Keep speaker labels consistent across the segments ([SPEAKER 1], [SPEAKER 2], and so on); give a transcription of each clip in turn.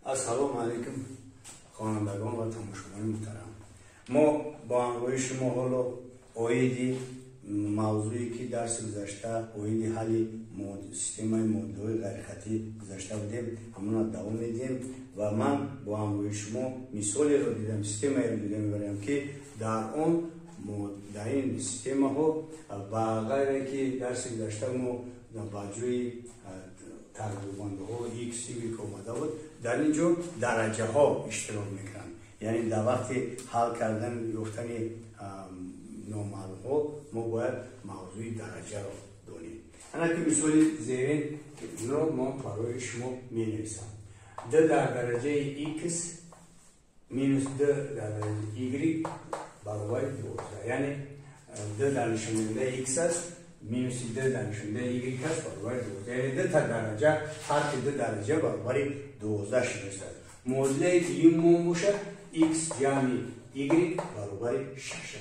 [SPEAKER 1] السلام علیکم خوانندگان و تماشاگران محترم. ما با همراهی شما حالا اویدی موضوعی که درس گذشته اویدی حل سیستم مدل‌های غیرخطی گذشته بودیم همون دوام میدیم و من با همراهی شما مثالی رو دیدم، سیستمی رو دیدم میبرم که در این سیستم ها با غیر که درس گذشته ما با جوی تقریبانده ها ایکس که اومده بود در اینجا درجه ها اشتراک میکنن، یعنی در وقت حل کردن گفتن نامعلوم ها ما باید موضوع درجه رو دونیم. انا که مثال زیرین رو ما برای شما می نویسم. د در درجه ایکس مینوس د در درجه ایگری برابر 12، یعنی د در نشاننده ایکس است مینوس د در نشاننده ایگری است برابر 12، یعنی د تا درجه هر که د درجه برابر 12 شده است. معادله دیگه باشد ایکس جمع ایگری برابر 6 است.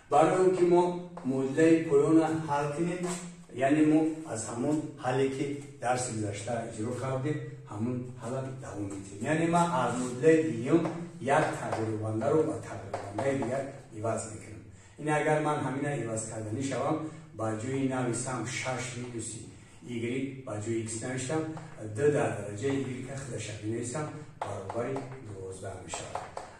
[SPEAKER 1] برای اون که ما معادله پایان حل کنیم، یعنی ما از همون حلی که درس گذشته اجرا کردیم همون حل دوام میدیم، یعنی ما از معادله دیگه یک تقریبانده رو با تقریبانده دیگر عوض میکنم. این اگر من همین عوض کردنی شوم با جوی نویسم 6 مینوس ایگری با جوی ایکس نوشتم د در درجه ایگری که خودش بنویسم برابر 12 میشه.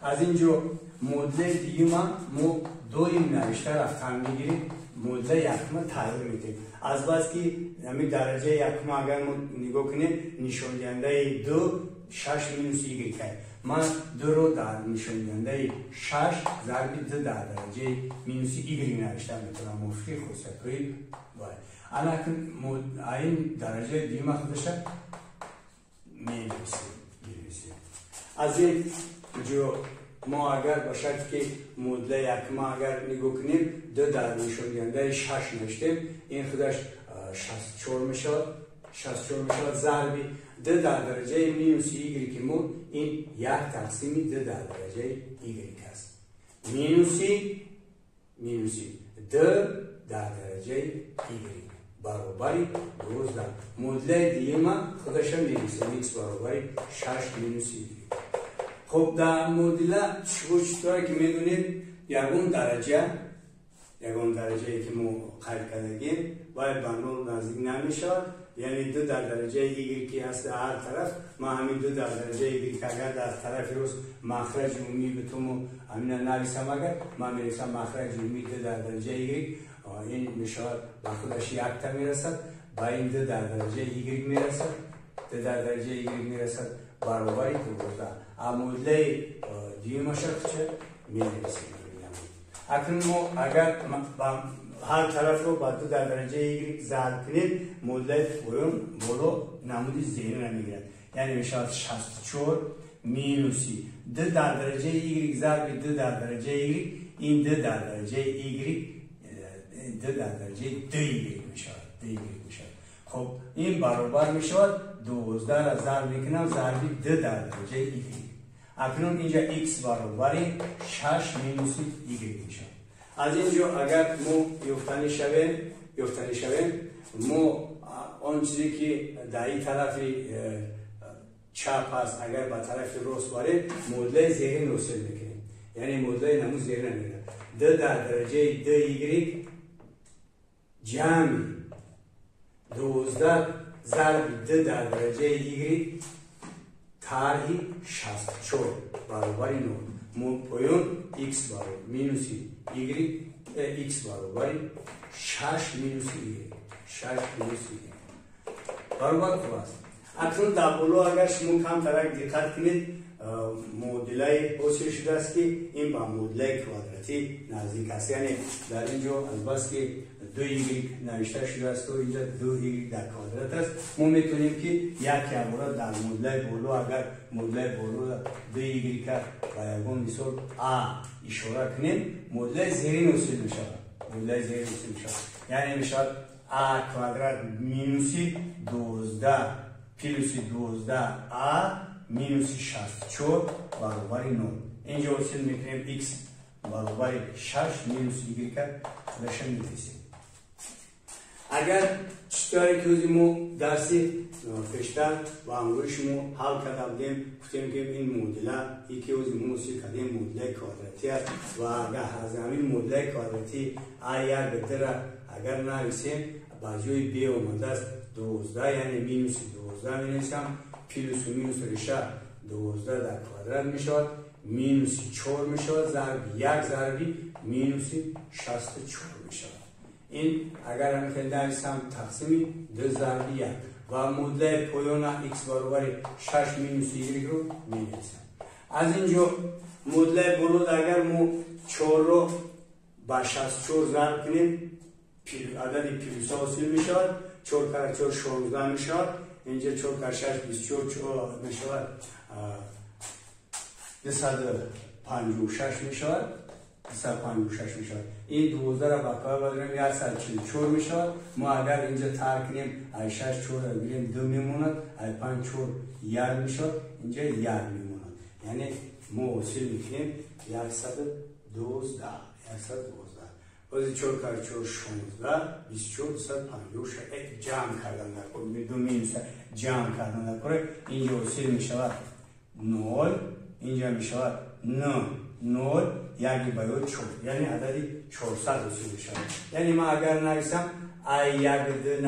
[SPEAKER 1] از اینجا معادله دیگه ما دویم نوشته رفتن میگیریم، معادله یکم تغییر میدیم. از بس که همین درجه یکم اگر ما نگاه کنیم نشان دهنده 2 6 مینوس ایگری که من 2 رو در نشان دهنده 6 ضرب 2 در درجه مینوس ایگری نوشتم میتونم مفتی خصوصیت کنید. انا که این درجه دیگه ما خودش می‌نویسیم. از این جو ما اگر باشد که معادله یکم اگر نگاه کنیم 2 در نشان دهنده 6 نوشتیم، این خودش 64 میشه ضرب 2 در درجه مینوس ایگری که ما این 1 تقسیم 2 در درجه ایگری است. مینوسی 2 در درجه ایگری برابر 12. معادله دیگه ما خودش هم می‌نویسیم ایکس برابر 6 مینوس ایگری. خب در معادله چطوری که میدونید یگان درجه که ما خلق کردیم باید به نول نزدیک نمیشه، یعنی 2 در درجه ایگری که هست در هر طرف ما همین 2 در درجه ایگری که اگر در طرف روز مخرج عمومی به تو همین نویسم، اگر من می‌نویسم مخرج عمومی 2 در درجه ایگری این میشه به خودش 1 تا میرسد، با این 2 در درجه ایگری میرسد 2 در درجه ایگری میرسد برابر 12. معادله دیگه ما چه می‌نویسیم. اکنون ما اگر هر طرف رو با 2 در درجه ایگری ضرب کنیم معادله پایان بالا نمودی زیر نمیگیرد، یعنی میشه 64 مینوسی 2 در درجه ایگری ضرب 2 در درجه ایگری، این 2 در درجه ایگری 2 در درجه 2 ایگری میشه. خب این برابر میشه 12 را ضرب میکنم ضرب 2 در درجه ایگری. اکنون اینجا x برابر 6 مینوس ایگری میشه. از اینجا اگر ما یفتنی شویم ما آن چیزی که در این طرف چپ است اگر به طرف راست باره معادله زیر نوصل میکنیم، یعنی معادله نمو زیر نمیره 2 در درجه 2 ایگری جمع 12 ضرب 2 در درجه ایگری طرح 64 برابر 9 پایان x برابر مینوس ایگری x برابر 6 مینوس ایگری برابر خوب است. اکنون در بالا اگر شما کم ترک دقت کنید معادله حاصل شده است که این با معادله کوادراتی نزدیک است، یعنی در اینجا البته که 2 ایگری نوشته شده است و اینجا 2 ایگری در کوادرات است. ما میتونیم که یک عبارت در معادله بالا اگر معادله بالا 2 ایگری که با یگان مثال ا اشاره کنیم معادله زیرین حاصل میشه، یعنی میشه ا کوادرات مینوس 12 پلوس 12 ا مینوس 64 برابر 9. اینجا حاصل میکنیم x برابر 6 مینوس ایگری که خودش می‌نویسیم. اگر چطوری که ما درسی پیشتر و امروز ما حل کردیم گفتیم که این مدل یکی از موسی کردیم مدل کوادراتی است و اگر از همین مدل کوادراتی آیا بدر اگر نرسیم باجوی بی اومده است 12 یعنی مینوس 12 می‌نویسم پلس و مینوس ریشه 12 در کوادرات میشود مینوس 4 میشود ضرب 1 ضربی مینوس 64 میشود. این اگر هم خیلی نویسم تقسیم 2 ضرب 1 و مدل پایان x برابر 6 مینوس y رو می‌نویسم. از اینجا مدل بلود اگر ما 4 رو با 64 ضرب کنیم عدد پلوس حاصل میشود 4 کار 4 16 میشود اینجا 4 کار 6 24 میشود 256 میشود 256 میشود. این 12 را با کار بدریم 144 میشود. ما اگر اینجا ترک کنیم ای 6 4 را بگیریم 2 میموند ای 5 4 1 میشود اینجا 1 میموند یعنی ما حاصل میکنیم 112 بازی 4 کار 4 16 24 256 جمع کردن نکنه دو مینوس جمع کردن نکنه اینجا حاصل میشود 0 اینجا میشود 0 یکی باید 4 یعنی عددی 400 حاصل میشود. یعنی ما اگر نویسم ای 1 2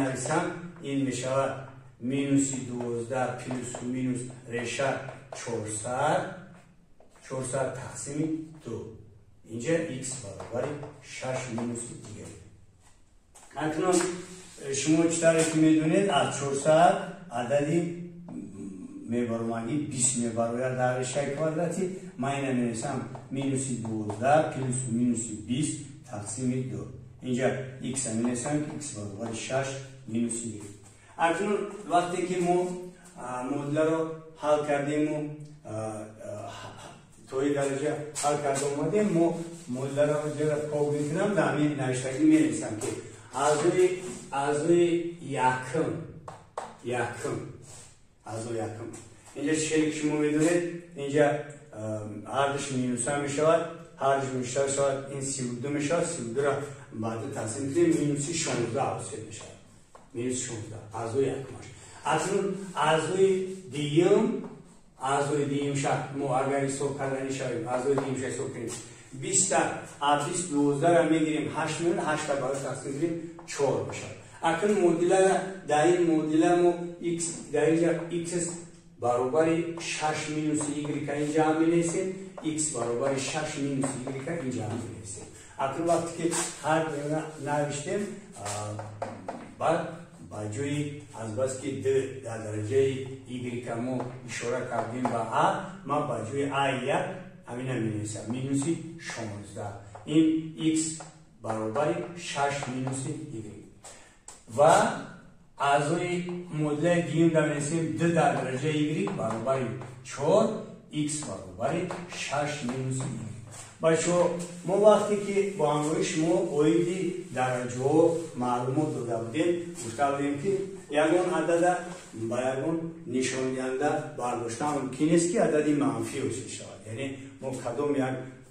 [SPEAKER 1] نویسم این میشود مینوس 12 پلس مینوس ریشه 400 تقسیم 2 اینجا x برابر 6 مینوس دیگه. اکنون شما چطوری که میدونید از 400 عددی میبرمانی 20 میبرم در ریشه کوادراتی من اینه می‌نویسم مینوس 12 پلس مینوس 20 تقسیم 2 اینجا x می‌نویسم که x برابر 6 مینوس دیگه. اکنون وقتی که ما مدل رو حل کردیم و توی درجه حل کرده اومدیم ما مدل را جرا کار میکنم در همین نوشتگی می‌نویسم که ازوی یکم اینجا چه شما میدونید اینجا هردش مینوس هم میشود هردش میشود این 32 میشود 32 را بعد تقسیم کنیم مینوس 16 حاصل میشود مینوس 16 ازوی یکمش. ازوی دیم شد ما اگر حساب کردنی شویم ازوی دیم شد حساب کنیم 20 از 20 12 را میگیریم 8 میلیون 8 تا باید تقسیم کنیم 4 بشد. اکنون مدل در این مدل ما x در اینجا x برابر 6 مینوس y که اینجا هم می‌نویسیم x برابر 6 مینوس y که اینجا هم می‌نویسیم. اکنون وقتی که هر نوشتیم بعد با جوی از بس که در درجه y که ما اشاره کردیم با a ما با جوی a همین هم می‌نویسم مینوس 16 این x برابر 6 مینوس y و ازوی مدل دیم در می‌نویسیم 2 در درجه y برابر 4 x برابر 6 مینوس y. بچه ما وقتی که با انگوش ما اویدی درجه و معلومات داده بودیم گفته بودیم که یکون عدد با یکون نشان دهنده برداشتن ممکن است که عددی منفی حاصل شود. یعنی ما کدام یک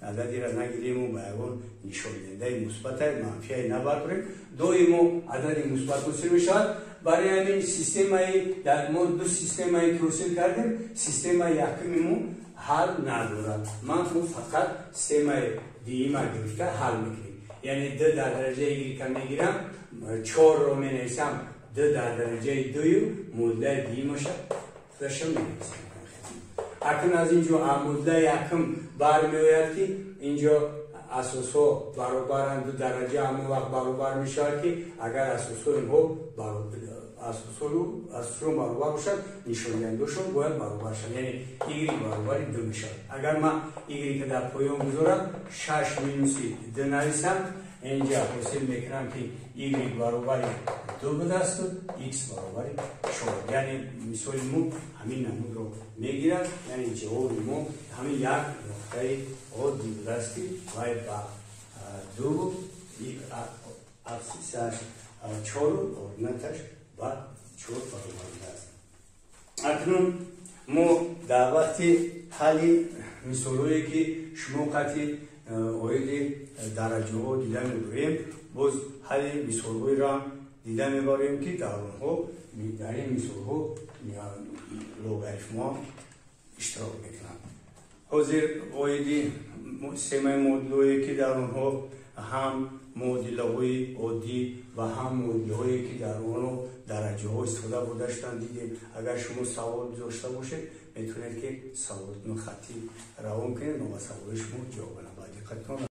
[SPEAKER 1] عددی را نگیریم و با یکون نشان دهنده مثبت منفی نبریم دوی ما عددی مثبت حاصل میشود. برای همین سیستمی در ما دو سیستمی که حاصل کردیم سیستم یکمی ما حل ندارد. من فقط سیستم دیم گرفته حل میکنیم یعنی 2 در درجه y که میگیرم 4 رو مینویسم 2 در درجه 2 مدل دیمش داشتم مینویسم. اکنون از اینجا مدل یکم برمیآید که اینجا اساسو برابرند 2 درجه همون وقت برابر میشود که اگر اساسو اینها اساسو برابر باشد نشان دهنده‌شون باید برابر شد یعنی y برابر 2 میشود. اگر من y که در پایان بذارم 6 مینوس 2 نویسم اینجا حاصل میکنم که y برابر 2 به دست x برابر 4 یعنی مثال ما همین نمود رو میگیرم یعنی جواب ما همین یک نقطه عادی به دستی باید با 2 افسیسش 4 اورنتش و 4 برابر است. اکنون ما در وقتی حالی مثالهایی که شما قطعی اویدی درجه ها دیدن می‌گوییم باز حالی مثالهایی را دیده میباریم که در اونها در این مثالها لوگاریتم ها اشتراک میکنند. حاضر قایدی سیمه مدلویی که در اونها هم معادله های عادی و هم معادله هایی که در اونها درجه ها استفاده بودشتن دیدیم. اگر شما سوال داشته باشید میتونید که سوالتون خطی روان کنید و سوال شما جواب بدید.